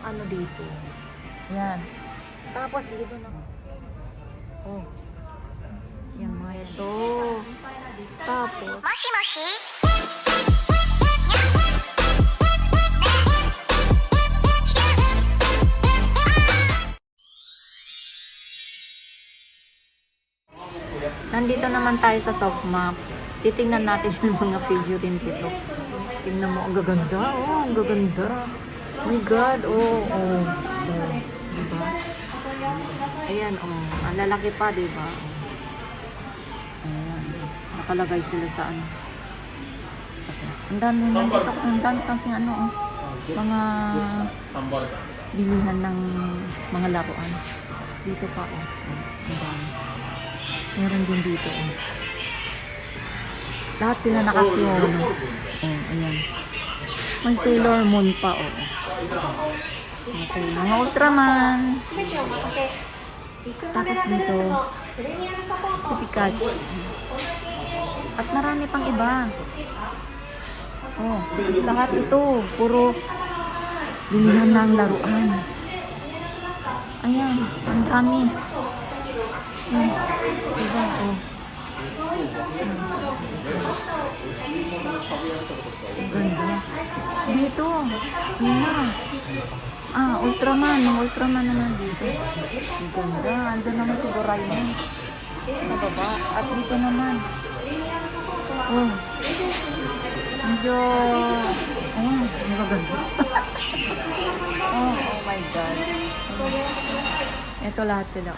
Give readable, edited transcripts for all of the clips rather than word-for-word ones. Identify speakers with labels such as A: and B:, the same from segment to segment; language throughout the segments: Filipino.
A: ano dito. Yan. Tapos dito na. Oh. Yan mga ito. Tapos. Moshi moshi. Nandito naman tayo sa soft map. Titingnan natin yung mga figurine dito. Tingnan mo, ang gaganda. Oh, ang gaganda. Oh my God. Oh, oh. Oh. Diba? Ayan, oh. Ang lalaki pa, diba? Ayan. Nakalagay sila sa ano. Sa place. Ang dami nandito. Ang dami kasi ano, oh. Mga bilihan ng mga laruan. Dito pa, oh. Ang dami. Meron din dito, oh. Lahat sila nakakimono. Oh, ayan. May Sailor Moon pa, oh. Mga Ultraman. Tapos dito, si Pikachu. At marami pang iba. Oh, lahat ito, puro bilihan ng laruan. Ayan, ang dami. Diba, oh. Ang ganda. Dito, yun na. Ah, Ultraman. Yung Ultraman naman dito. Ang ganda. Andun naman si Doraemon sa baba. At dito naman. Oh. Medyo... Oh, ang gaganda. Oh, oh my God. Ito lahat sila.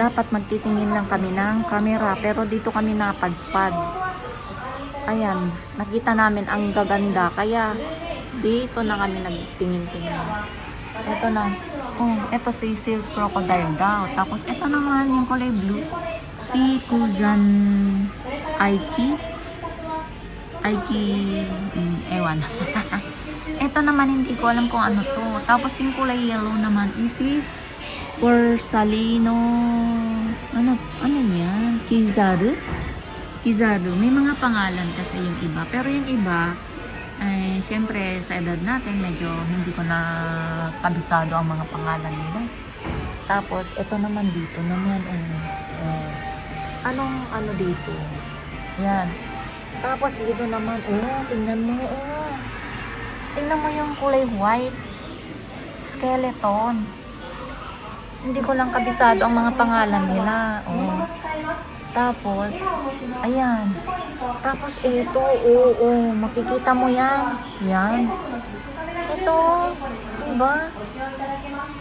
A: Dapat magtitingin lang kami ng camera, pero dito kami napadpad. Ayan, nakita namin ang gaganda, kaya dito na kami nagtingin-tingin. Ito na. Oh, ito si Silk Crocodile daw. Tapos ito naman yung kulay blue, si Kuzan Aiki. Ewan. Ito naman hindi ko alam kung ano to. Tapos yung kulay yellow naman is si Porsalino. Ano yan? Kizaru? May mga pangalan kasi yung iba. Pero yung iba, syempre sa edad natin, medyo hindi ko na kabisado ang mga pangalan nila. Tapos, ito naman dito naman. Anong ano dito? Yan. Tapos, dito naman, tingnan mo, tingnan mo yung kulay white. Skeleton. Hindi ko lang kabisado ang mga pangalan nila. Oh. Tapos, ayan. Tapos, ito, makikita mo yan. Yan. Ito, diba?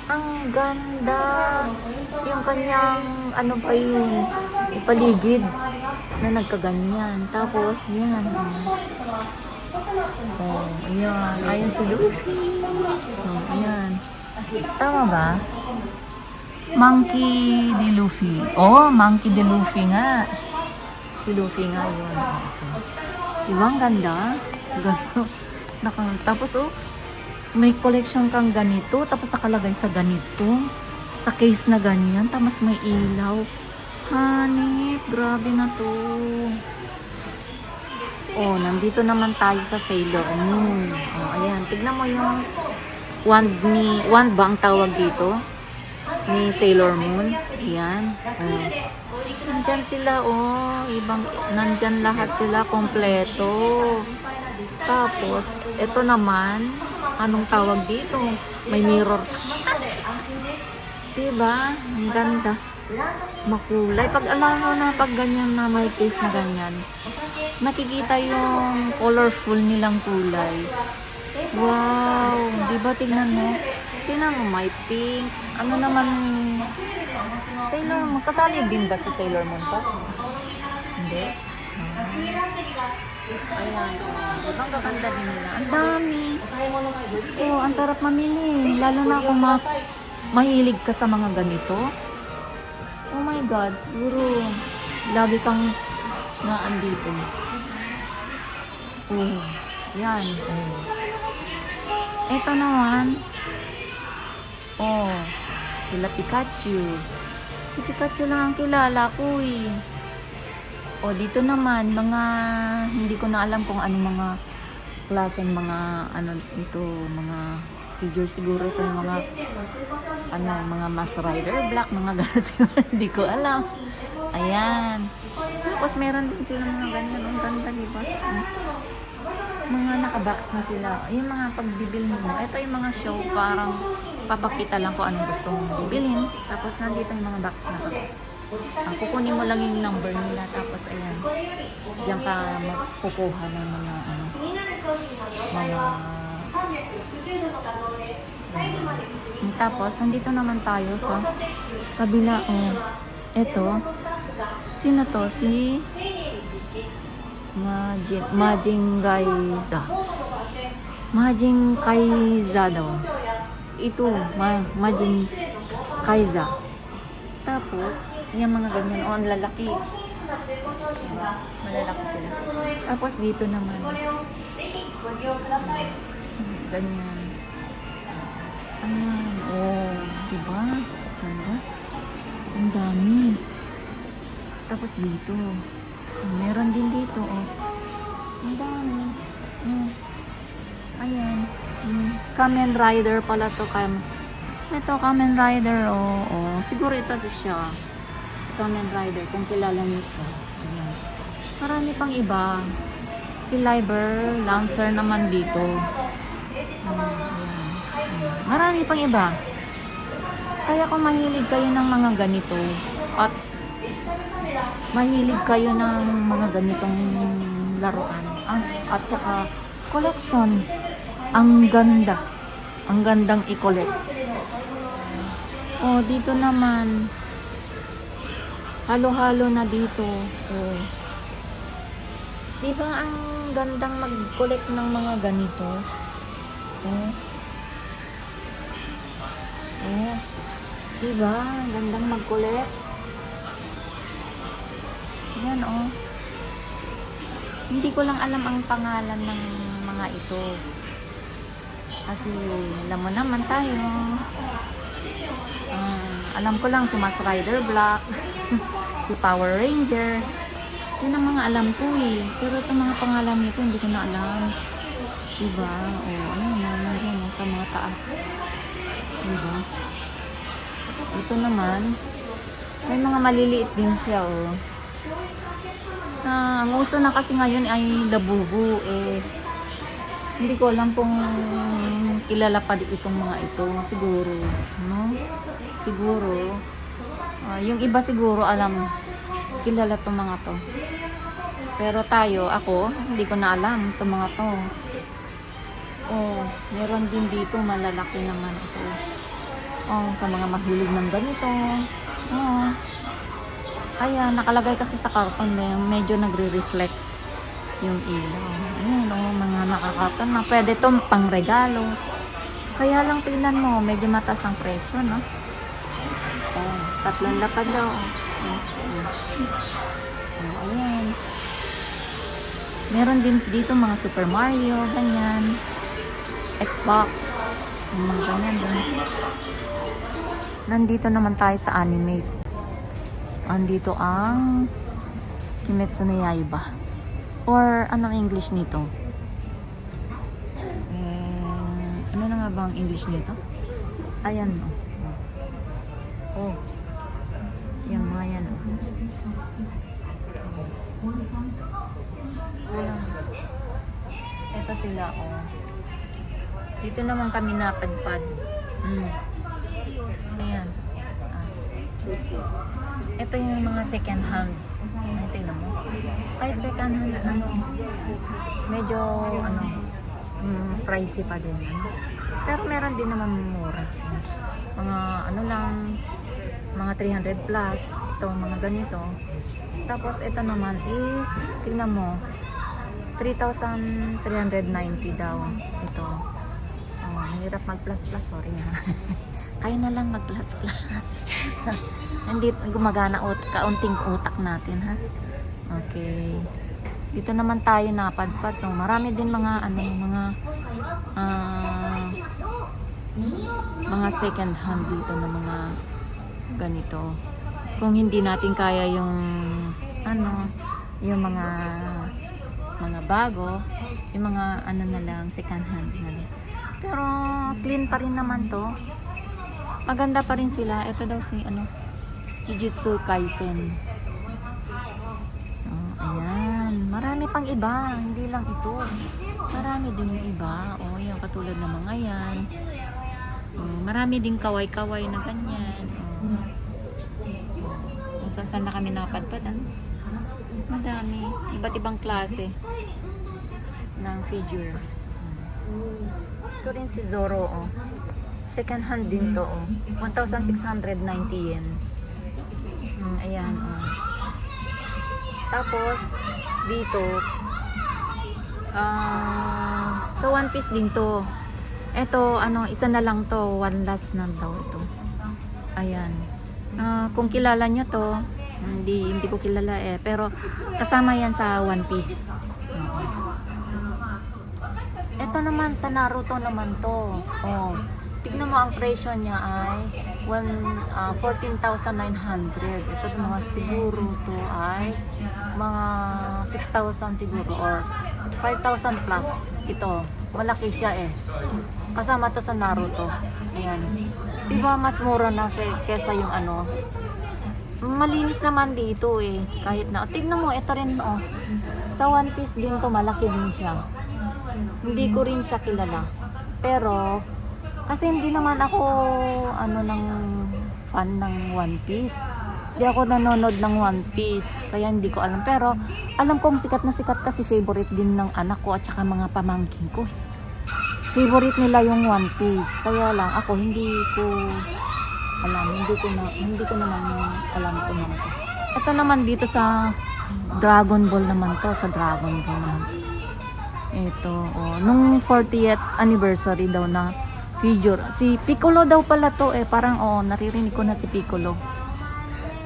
A: Ang ganda. Yung kanyang, ano ba yun? Ipaligid na nagkaganyan. Tapos, yan. Oh, ayan. Ayan si Luffy. Oh, ayan. Tama ba? Monkey D. Luffy. Oh, Monkey D. Luffy nga. Si Luffy nga yun. Okay. Diba, ang ganda? Tapos, may collection kang ganito. Tapos, nakalagay sa ganito. Sa case na ganyan. Tapos, may ilaw. Hanip, grabe na to. Oh, nandito naman tayo sa Sailor Moon. Oh, ayan. Tignan mo yung wand ba ang tawag dito? Ni Sailor Moon. Yan. Oh. Nandyan sila, nandyan lahat sila, kompleto. Tapos, ito naman, anong tawag dito? May mirror. Diba? Ang ganda. Makulay. Pag alam mo na, pag ganyan na may case na ganyan, nakikita yung colorful nilang kulay. Wow! Diba? Tingnan mo. Tingnan mo, may pink. Ano naman, Sailor Moon. Kasali din ba si Sailor Moon to? Hindi. Ayan. Ang gaganda din nila. Ang dami. Diyos ko, ang sarap mamili. Lalo na kung mahilig ka sa mga ganito. Oh my God, siguro lagi kang naandito. Oh, yan. Oh. Ito naman. Oh, sila Pikachu. Si Pikachu lang ang kilala ko O dito naman, mga hindi ko na alam kung ano mga klaseng mga ano ito, mga figure siguro ito yung mga ano, mga Mask Rider Black, mga gano'n siguro, hindi ko alam. Ayan. Tapos meron din sila mga ganyan, ang ganda, di ba? Mga nakabox na sila. Yung mga pagbibili mo, ito yung mga show, parang papakita lang kung anong gusto mong bibilhin. Tapos nandito yung mga box na to. Kukunin mo lang yung number nila, tapos ayan, diyan ka magkukuha ng mga ano, mga tapos nandito naman tayo sa kabila. Eto, sino to? Si Majin Kaiza daw. Ito, Majin Kaiza. Tapos, yung mga ganyan, ang lalaki. Diba? Malalaki sila. Tapos dito naman, ganyan. Ayan, diba? Ganda. Ang dami. Tapos dito, meron din dito, ang dami. Ayan. Kamen Rider pala to. Ito, Kamen Rider, siguro ito siya. Si Kamen Rider, kung kilala niyo siya. Ayan. Marami pang iba. Si Liber Lancer naman dito. Marami pang iba. Kaya kung mahilig kayo ng mga ganito, at mahilig kayo ng mga ganitong laruan, at saka collection, ang ganda. Ang gandang i-collect. Dito naman, halo-halo na dito. Diba ang gandang mag-collect ng mga ganito? Diba? Ang gandang mag-collect. Yan, Hindi ko lang alam ang pangalan ng mga ito. Kasi, alam mo naman tayo. Alam ko lang si Mask Rider Black, si Power Ranger. Yun ang mga alam ko eh. Pero itong mga pangalan nito, hindi ko na alam. Diba? Ano sa mga taas. Diba? Ito naman, may mga maliliit din siya, ang uso na kasi ngayon ay labubu, hindi ko alam kung kilala pa itong mga ito. Siguro, no? Siguro, yung iba siguro alam, kilala itong mga to. Pero ako, hindi ko na alam itong mga to. Meron din dito, malalaki naman ito. Sa mga mahilig ng ganito. Ayan, nakalagay kasi sa karton na medyo nagre-reflect yung ilaw. Ayan, mga nakakarton na. Pwede ito pang regalo. Kaya lang tingnan mo, medyo mataas ang presyo, no? 3 lapad daw. Ayan. Meron din dito mga Super Mario, ganyan. Xbox. Mga ganyan din. Nandito naman tayo sa Animate. Andito ang Kimetsu no Yaiba. Or anong English nito? Ano na nga ba ang English nito? Ayan, no? Yan, mga yan, Ito sila, Dito naman kami napadpad. Ayan. Ito yung mga second hand. Tingnan mo. Kahit second hand, medyo, pricey pa din. Pero meron din naman mura. Mga, mga 300 plus. Ito, mga ganito. Tapos, ito naman is, tingnan mo, 3,390 daw. Ito. Mahirap mag-plus-plus. Sorry ha. Kaya na lang mag-plus-plus. Hindi gumagana kaunting utak natin, ha? Okay. Dito naman tayo napadpad. So, marami din mga, mga second hand dito na mga ganito. Kung hindi natin kaya yung, yung mga bago, Yung mga ano na lang, second hand na lang. Pero clean pa rin naman to. Maganda pa rin sila. Ito daw si ano, Jujutsu Kaisen. Oh, ayan. Marami pang iba. Hindi lang ito. Marami din yung iba. Oh, yung katulad ng mga yan. Oh, marami din kaway-kaway na ganyan. Oh, saan na kami napadpad? Ano? Madami. Iba't ibang klase ng figure. Ito rin si Zoro, oh. Second hand din to, oh. 1,690 yen. Ayan, oh. Tapos, dito, so one piece din to. Ito, ano, isa na lang to. One last na daw ito. Ayan. Kung kilala nyo to, hindi ko kilala eh. Pero, kasama yan sa one piece. Ito naman sa Naruto naman to. Oh, tignan mo ang presyo niya ay 14,900. Ito mga siguro to ay mga 6,000 siguro or 5,000 plus. Ito, malaki siya eh. Kasama to sa Naruto. Ayan. Diba mas mura na kesa yung ano. Malinis naman dito eh. Kahit na. Tignan mo, ito rin oh. Sa one piece din to, malaki din siya. Hindi ko rin siya kilala. Pero, kasi hindi naman ako ano ng fan ng One Piece. Hindi ako nanonood ng One Piece. Kaya hindi ko alam. Pero, alam kong sikat na sikat kasi favorite din ng anak ko at saka mga pamangkin ko. Favorite nila yung One Piece. Kaya lang, ako hindi ko alam. Hindi ko naman alam ito naman. Ito naman dito sa Dragon Ball naman to. Sa Dragon Ball naman. Ito, oh, nung 40th anniversary daw na figure. Si Piccolo daw pala to eh. Parang, oh, naririnig ko na si Piccolo.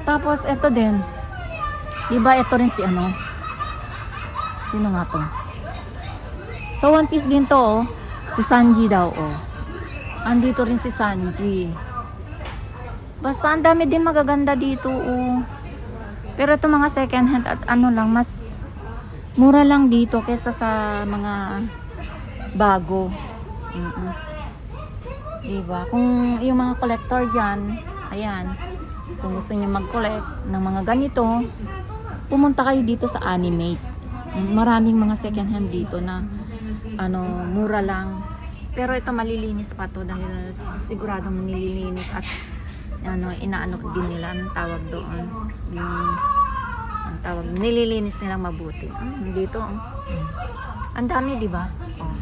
A: Tapos, ito din. Diba, ito rin si ano? Sino nga to? So, One Piece din to, oh. Si Sanji daw, oh. Andito rin si Sanji. Basta, ang dami din magaganda dito, oh. Pero ito mga second hand at ano lang, mas mura lang dito kesa sa mga bago. Diba? Kung yung mga collector dyan, ayan, kung gusto niyo mag-collect ng mga ganito, pumunta kayo dito sa Animate. Maraming mga second hand dito na ano, mura lang. Pero ito malilinis pa to dahil siguradong nililinis at ano, inaano din nila ang tawag doon. Ang tawag, nililinis nilang mabuti. Dito, ang dami, di ba? Oh.